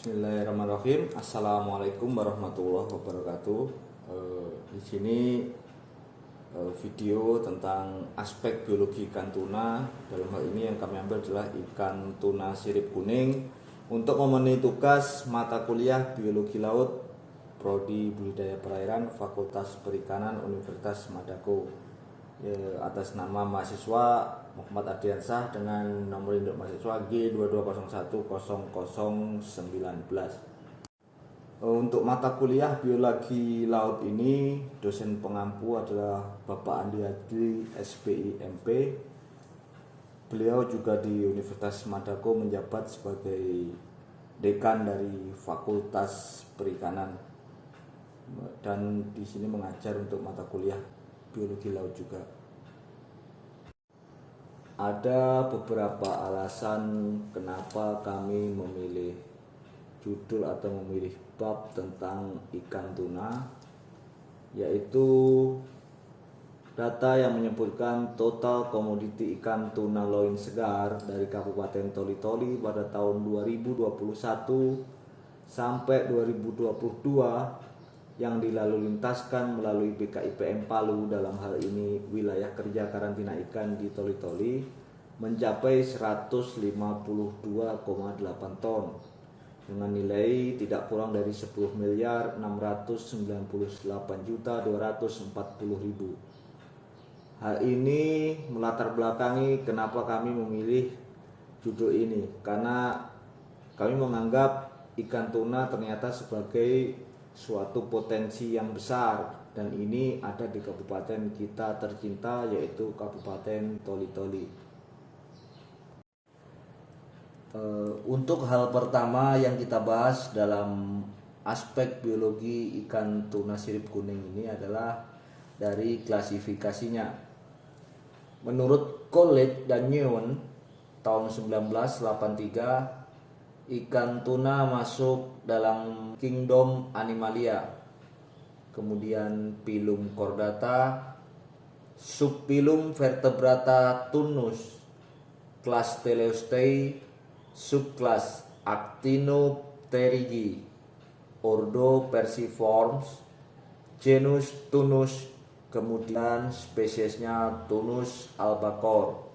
Bismillahirrahmanirrahim. Assalamualaikum warahmatullahi wabarakatuh. Di sini video tentang aspek biologi ikan tuna. Dalam hal ini yang kami ambil adalah ikan tuna sirip kuning untuk memenuhi tugas mata kuliah biologi laut Prodi Budidaya Perairan Fakultas Perikanan Universitas Madako. Atas nama mahasiswa Muhammad Ardiansyah dengan nomor induk mahasiswa G22010019. Untuk mata kuliah biologi laut ini dosen pengampu adalah Bapak Andi Adli SPI MP. Beliau juga di Universitas Madako menjabat sebagai dekan dari Fakultas Perikanan dan di sini mengajar untuk mata kuliah biologi laut juga. Ada beberapa alasan kenapa kami memilih judul atau memilih bab tentang ikan tuna, yaitu data yang menyebutkan total komoditi ikan tuna loin segar dari Kabupaten Toli-Toli pada tahun 2021 sampai 2022 yang dilalu lintaskan melalui BKIPM Palu, dalam hal ini wilayah kerja karantina ikan di Toli-Toli, mencapai 152,8 ton dengan nilai tidak kurang dari 10.698.240.000. Hal ini melatar belakangi kenapa kami memilih judul ini, karena kami menganggap ikan tuna ternyata sebagai suatu potensi yang besar, dan ini ada di kabupaten kita tercinta, yaitu Kabupaten Toli-Toli. Untuk hal pertama yang kita bahas dalam aspek biologi ikan tuna sirip kuning ini adalah dari klasifikasinya. Menurut Collett dan Newman tahun 1983, ikan tuna masuk dalam kingdom Animalia, kemudian phylum Chordata, subphylum Vertebrata Tunus, kelas Teleostei, subkelas Actinopterygii, ordo Perciformes, genus Tunus, kemudian spesiesnya Tunus albacor.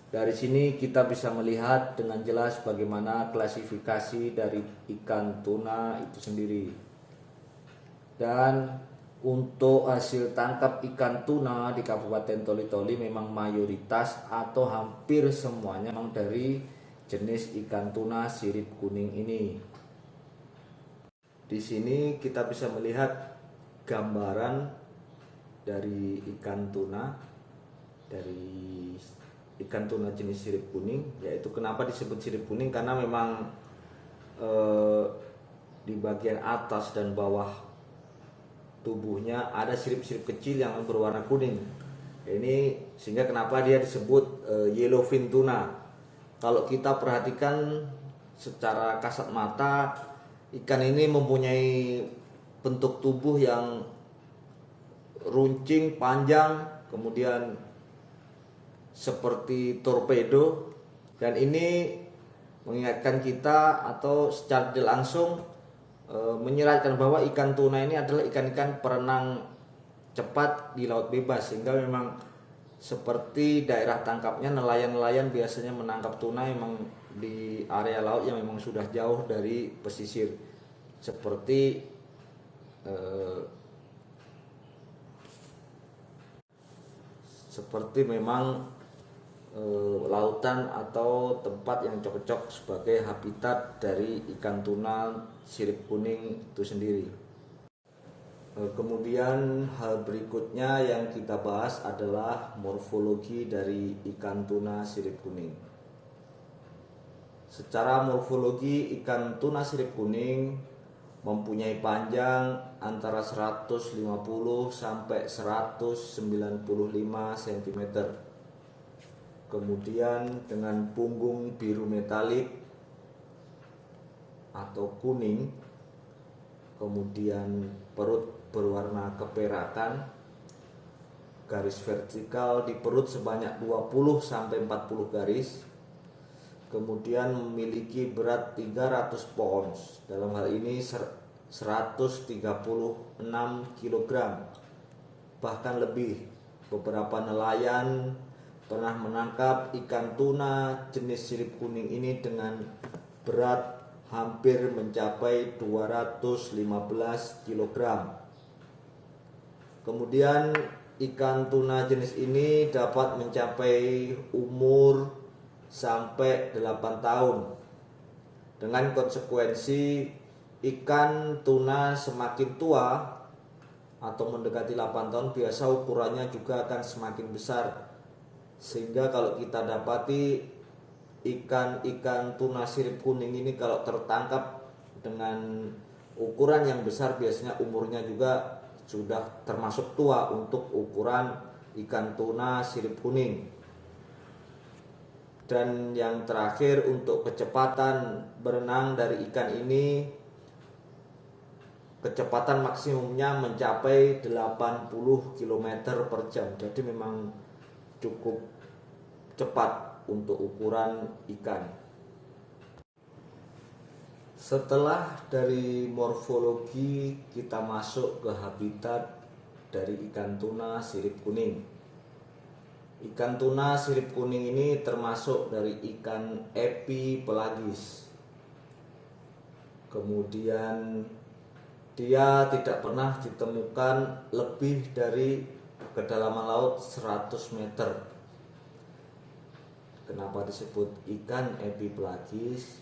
Dari sini kita bisa melihat dengan jelas bagaimana klasifikasi dari ikan tuna itu sendiri. Dan untuk hasil tangkap ikan tuna di Kabupaten Toli-Toli memang mayoritas atau hampir semuanya memang dari jenis ikan tuna sirip kuning ini. Di sini kita bisa melihat gambaran dari ikan tuna, dari ikan tuna jenis sirip kuning. Yaitu kenapa disebut sirip kuning, karena memang di bagian atas dan bawah tubuhnya ada sirip-sirip kecil yang berwarna kuning. Ini sehingga kenapa dia disebut yellowfin tuna. Kalau kita perhatikan secara kasat mata, ikan ini mempunyai bentuk tubuh yang runcing, panjang, kemudian seperti torpedo, dan ini mengingatkan kita atau secara tidak langsung menyeratkan bahwa ikan tuna ini adalah ikan-ikan perenang cepat di laut bebas, sehingga memang seperti daerah tangkapnya nelayan-nelayan biasanya menangkap tuna memang di area laut yang memang sudah jauh dari pesisir, seperti memang lautan atau tempat yang cocok sebagai habitat dari ikan tuna sirip kuning itu sendiri. Kemudian hal berikutnya yang kita bahas adalah morfologi dari ikan tuna sirip kuning. Secara morfologi, ikan tuna sirip kuning mempunyai panjang antara 150 sampai 195 cm. Kemudian dengan punggung biru metalik atau kuning, kemudian perut berwarna keperakan, garis vertikal di perut sebanyak 20 sampai 40 garis, kemudian memiliki berat 300 pounds, dalam hal ini 136 kg, bahkan lebih. Beberapa nelayan pernah menangkap ikan tuna jenis sirip kuning ini dengan berat hampir mencapai 215 kg. Kemudian ikan tuna jenis ini dapat mencapai umur sampai 8 tahun. Dengan konsekuensi ikan tuna semakin tua atau mendekati 8 tahun, biasa ukurannya juga akan semakin besar. Sehingga kalau kita dapati ikan tuna sirip kuning ini kalau tertangkap dengan ukuran yang besar, biasanya umurnya juga sudah termasuk tua untuk ukuran ikan tuna sirip kuning. Dan yang terakhir, untuk kecepatan berenang dari ikan ini, kecepatan maksimumnya mencapai 80 km per jam. Jadi memang cukup cepat untuk ukuran ikan. Setelah dari morfologi, kita masuk ke habitat dari ikan tuna sirip kuning. Ikan tuna sirip kuning ini termasuk dari ikan epipelagis. Kemudian dia tidak pernah ditemukan lebih dari kedalaman laut 100 meter. Kenapa disebut ikan epipelagis?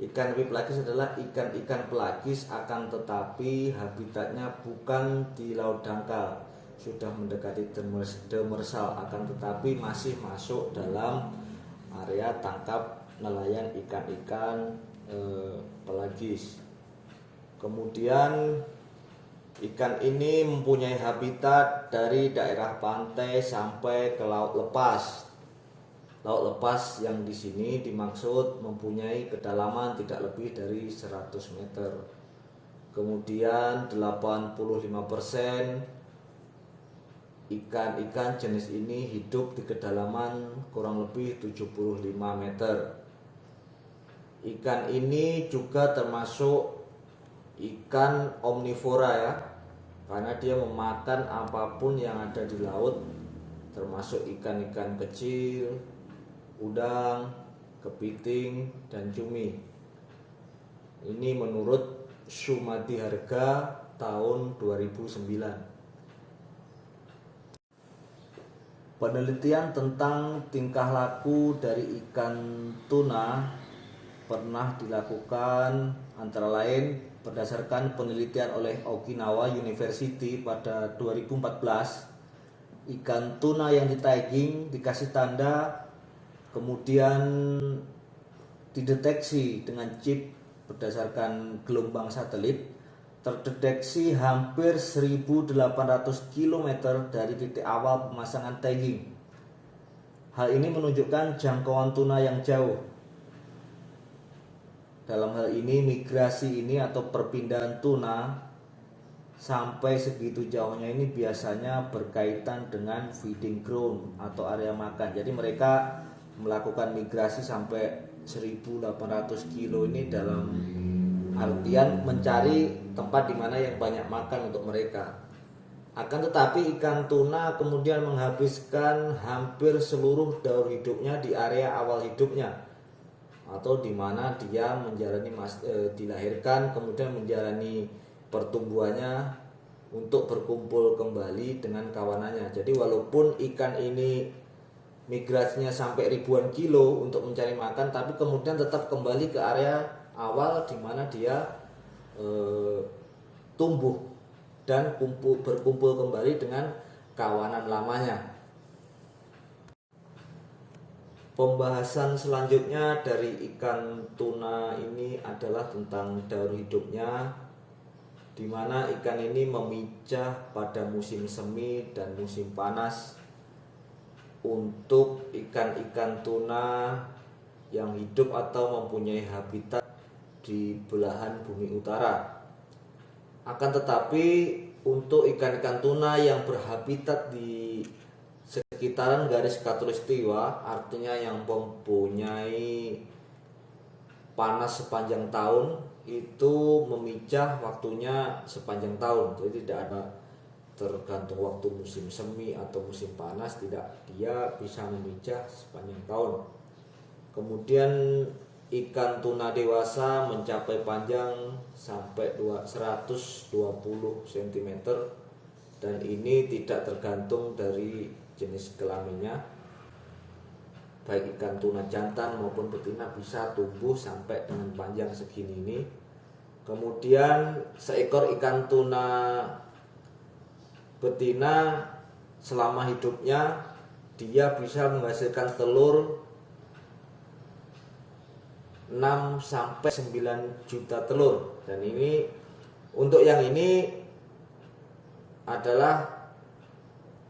Ikan epipelagis adalah ikan-ikan pelagis, akan tetapi habitatnya bukan di laut dangkal, sudah mendekati demersal, akan tetapi masih masuk dalam area tangkap nelayan ikan-ikan pelagis. Kemudian ikan ini mempunyai habitat dari daerah pantai sampai ke laut lepas. Laut lepas yang di sini dimaksud mempunyai kedalaman tidak lebih dari 100 meter. Kemudian 85% ikan-ikan jenis ini hidup di kedalaman kurang lebih 75 meter. Ikan ini juga termasuk ikan omnivora ya, karena dia memakan apapun yang ada di laut, termasuk ikan-ikan kecil, udang, kepiting, dan cumi. Ini menurut Sumadi Harga tahun 2009. Penelitian tentang tingkah laku dari ikan tuna pernah dilakukan antara lain berdasarkan penelitian oleh Okinawa University pada 2014. Ikan tuna yang ditagging, dikasih tanda, kemudian dideteksi dengan chip berdasarkan gelombang satelit, terdeteksi hampir 1.800 km dari titik awal pemasangan tagging. Hal ini menunjukkan jangkauan tuna yang jauh. Dalam hal ini migrasi ini atau perpindahan tuna sampai segitu jauhnya ini biasanya berkaitan dengan feeding ground atau area makan. Jadi mereka melakukan migrasi sampai 1.800 kilo ini dalam artian mencari tempat di mana yang banyak makan untuk mereka. Akan tetapi ikan tuna kemudian menghabiskan hampir seluruh daur hidupnya di area awal hidupnya, atau di mana dia menjalani dilahirkan, kemudian menjalani pertumbuhannya untuk berkumpul kembali dengan kawanannya. Jadi walaupun ikan ini migrasinya sampai ribuan kilo untuk mencari makan, tapi kemudian tetap kembali ke area awal di mana dia tumbuh dan berkumpul kembali dengan kawanan lamanya. Pembahasan selanjutnya dari ikan tuna ini adalah tentang daur hidupnya, di mana ikan ini memijah pada musim semi dan musim panas. Untuk ikan-ikan tuna yang hidup atau mempunyai habitat di belahan bumi utara. Akan tetapi untuk ikan-ikan tuna yang berhabitat di sekitaran garis khatulistiwa, artinya yang mempunyai panas sepanjang tahun itu memijah waktunya sepanjang tahun, jadi tidak ada tergantung waktu musim semi atau musim panas, tidak, dia bisa memijah sepanjang tahun. Kemudian ikan tuna dewasa mencapai panjang sampai 120 cm, dan ini tidak tergantung dari jenis kelaminnya. Baik ikan tuna jantan maupun betina bisa tumbuh sampai dengan panjang segini ini. Kemudian seekor ikan tuna betina selama hidupnya dia bisa menghasilkan telur 6 sampai 9 juta telur. Dan ini untuk yang ini adalah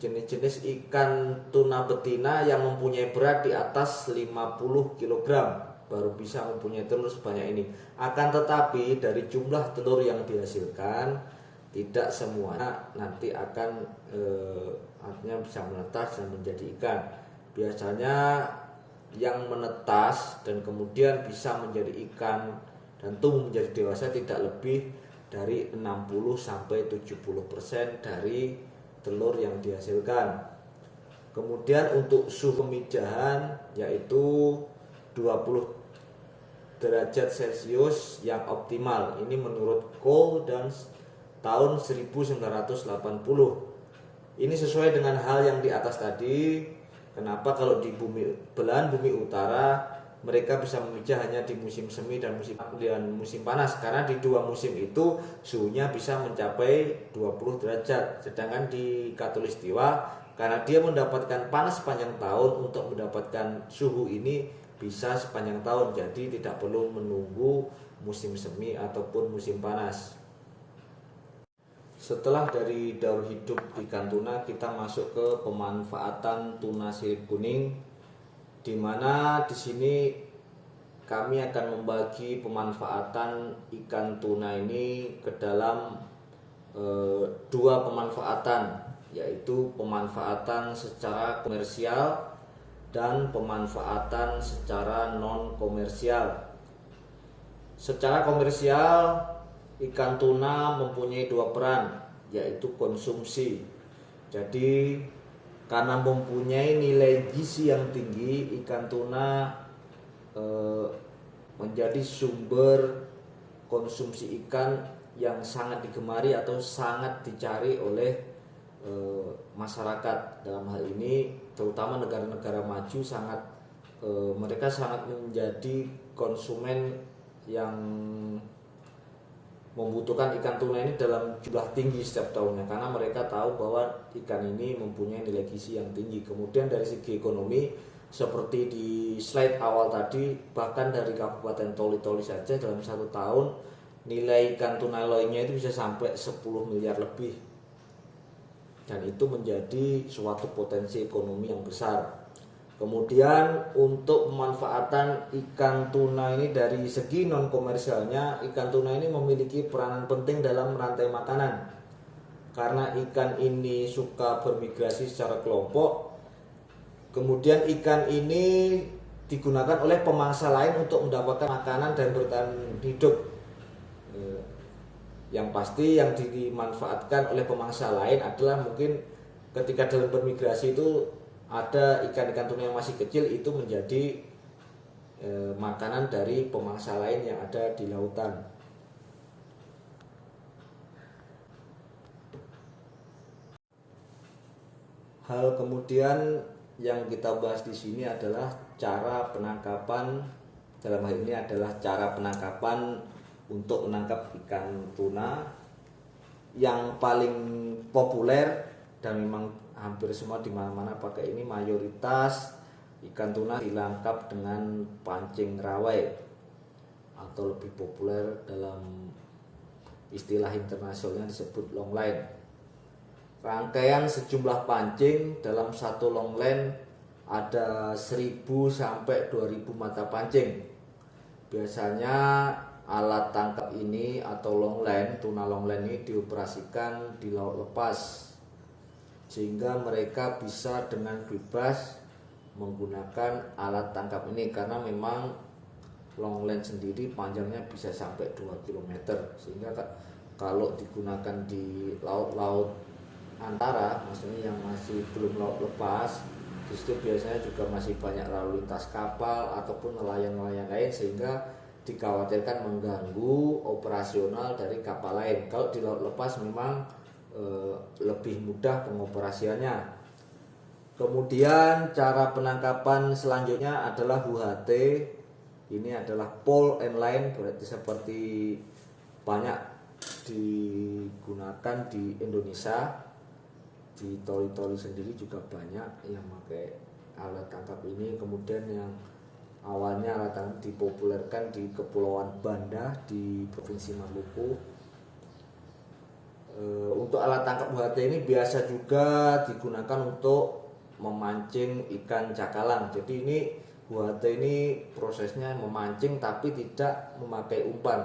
jenis-jenis ikan tuna betina yang mempunyai berat di atas 50 kg baru bisa mempunyai telur sebanyak ini. Akan tetapi dari jumlah telur yang dihasilkan tidak semuanya nanti akan artinya bisa menetas dan menjadi ikan. Biasanya yang menetas dan kemudian bisa menjadi ikan dan tumbuh menjadi dewasa tidak lebih dari 60 sampai 70% dari telur yang dihasilkan. Kemudian untuk suhu pemijahan yaitu 20 derajat Celcius yang optimal. Ini menurut Cole dan tahun 1980. Ini sesuai dengan hal yang di atas tadi. Kenapa kalau di belahan bumi utara mereka bisa memijah hanya di musim semi dan musim panas, karena di dua musim itu suhunya bisa mencapai 20 derajat. Sedangkan di Khatulistiwa karena dia mendapatkan panas sepanjang tahun, untuk mendapatkan suhu ini bisa sepanjang tahun, jadi tidak perlu menunggu musim semi ataupun musim panas. Setelah dari daur hidup ikan tuna, kita masuk ke pemanfaatan tuna sirip kuning, di mana di sini kami akan membagi pemanfaatan ikan tuna ini ke dalam dua pemanfaatan, yaitu pemanfaatan secara komersial dan pemanfaatan secara non komersial. Secara komersial, ikan tuna mempunyai dua peran, yaitu konsumsi. Jadi karena mempunyai nilai gizi yang tinggi, ikan tuna menjadi sumber konsumsi ikan yang sangat digemari atau sangat dicari oleh masyarakat. Dalam hal ini terutama negara-negara maju mereka sangat menjadi konsumen yang membutuhkan ikan tuna ini dalam jumlah tinggi setiap tahunnya, karena mereka tahu bahwa ikan ini mempunyai nilai gizi yang tinggi. Kemudian dari segi ekonomi, seperti di slide awal tadi, bahkan dari Kabupaten Toli-Toli saja dalam satu tahun nilai ikan tuna lainnya itu bisa sampai 10 miliar lebih, dan itu menjadi suatu potensi ekonomi yang besar. Kemudian untuk pemanfaatan ikan tuna ini dari segi non komersialnya, ikan tuna ini memiliki peranan penting dalam rantai makanan, karena ikan ini suka bermigrasi secara kelompok. Kemudian ikan ini digunakan oleh pemangsa lain untuk mendapatkan makanan dan bertahan hidup. Yang pasti yang dimanfaatkan oleh pemangsa lain adalah mungkin ketika dalam bermigrasi itu ada ikan-ikan tuna yang masih kecil, itu menjadi makanan dari pemangsa lain yang ada di lautan. Hal kemudian yang kita bahas di sini adalah cara penangkapan. Dalam hal ini adalah cara penangkapan untuk menangkap ikan tuna. Yang paling populer dan memang hampir semua di mana-mana pakai ini, mayoritas ikan tuna ditangkap dengan pancing rawai, atau lebih populer dalam istilah internasionalnya disebut longline. Rangkaian sejumlah pancing dalam satu longline ada 1000 sampai 2000 mata pancing. Biasanya alat tangkap ini atau longline, tuna longline ini dioperasikan di laut lepas, sehingga mereka bisa dengan bebas menggunakan alat tangkap ini, karena memang Longland sendiri panjangnya bisa sampai 2 km, sehingga kalau digunakan di laut-laut antara, maksudnya yang masih belum laut lepas, di situ biasanya juga masih banyak lalu lintas kapal ataupun nelayan-nelayan lain, sehingga dikhawatirkan mengganggu operasional dari kapal lain. Kalau di laut lepas memang lebih mudah pengoperasiannya. Kemudian cara penangkapan selanjutnya adalah HUHT. Ini adalah pole and line, berarti seperti banyak digunakan di Indonesia. Di toli-toli sendiri juga banyak yang pakai alat tangkap ini. Kemudian yang awalnya alat tangkap dipopulerkan di Kepulauan Banda di Provinsi Maluku. Untuk alat tangkap HUHT ini biasa juga digunakan untuk memancing ikan cakalang. Jadi ini HUHT ini prosesnya memancing tapi tidak memakai umpan,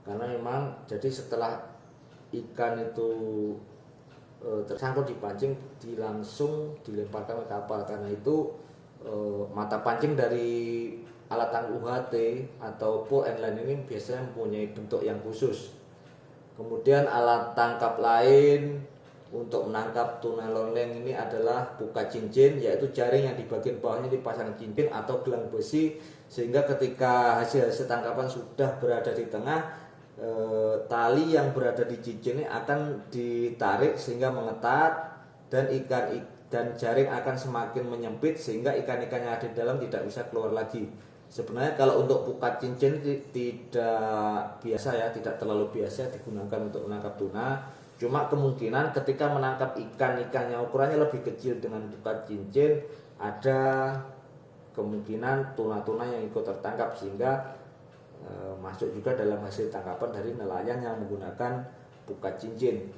karena memang jadi setelah ikan itu tersangkut dipancing, langsung dilemparkan ke kapal. Karena itu mata pancing dari alat tangkap HUHT atau pole and line ini biasanya mempunyai bentuk yang khusus. Kemudian alat tangkap lain untuk menangkap tuna longling ini adalah buka cincin, yaitu jaring yang di bagian bawahnya dipasang cincin atau gelang besi, sehingga ketika hasil tangkapan sudah berada di tengah, tali yang berada di cincin ini akan ditarik sehingga mengetat, dan jaring akan semakin menyempit sehingga ikan-ikan yang ada di dalam tidak bisa keluar lagi. Sebenarnya kalau untuk buka cincin tidak biasa ya, tidak terlalu biasa digunakan untuk menangkap tuna. Cuma kemungkinan ketika menangkap ikan-ikan yang ukurannya lebih kecil dengan buka cincin, ada kemungkinan tuna-tuna yang ikut tertangkap, sehingga masuk juga dalam hasil tangkapan dari nelayan yang menggunakan buka cincin.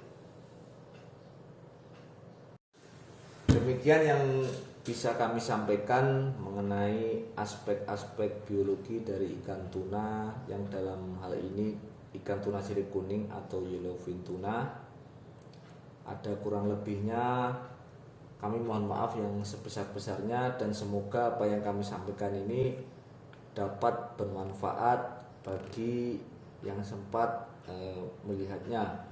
Demikian yang bisa kami sampaikan mengenai aspek-aspek biologi dari ikan tuna, yang dalam hal ini ikan tuna sirip kuning atau yellowfin tuna. Ada kurang lebihnya, kami mohon maaf yang sebesar-besarnya, dan semoga apa yang kami sampaikan ini dapat bermanfaat bagi yang sempat melihatnya,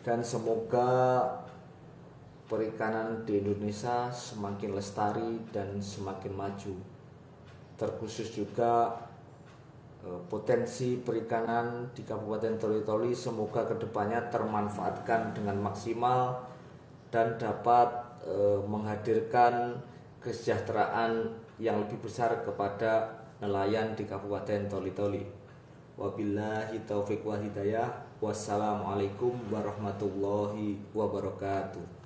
dan semoga perikanan di Indonesia semakin lestari dan semakin maju. Terkhusus juga potensi perikanan di Kabupaten Toli-Toli semoga kedepannya termanfaatkan dengan maksimal dan dapat menghadirkan kesejahteraan yang lebih besar kepada nelayan di Kabupaten Toli-Toli. Wabillahi taufiq wal hidayah. Wassalamualaikum warahmatullahi wabarakatuh.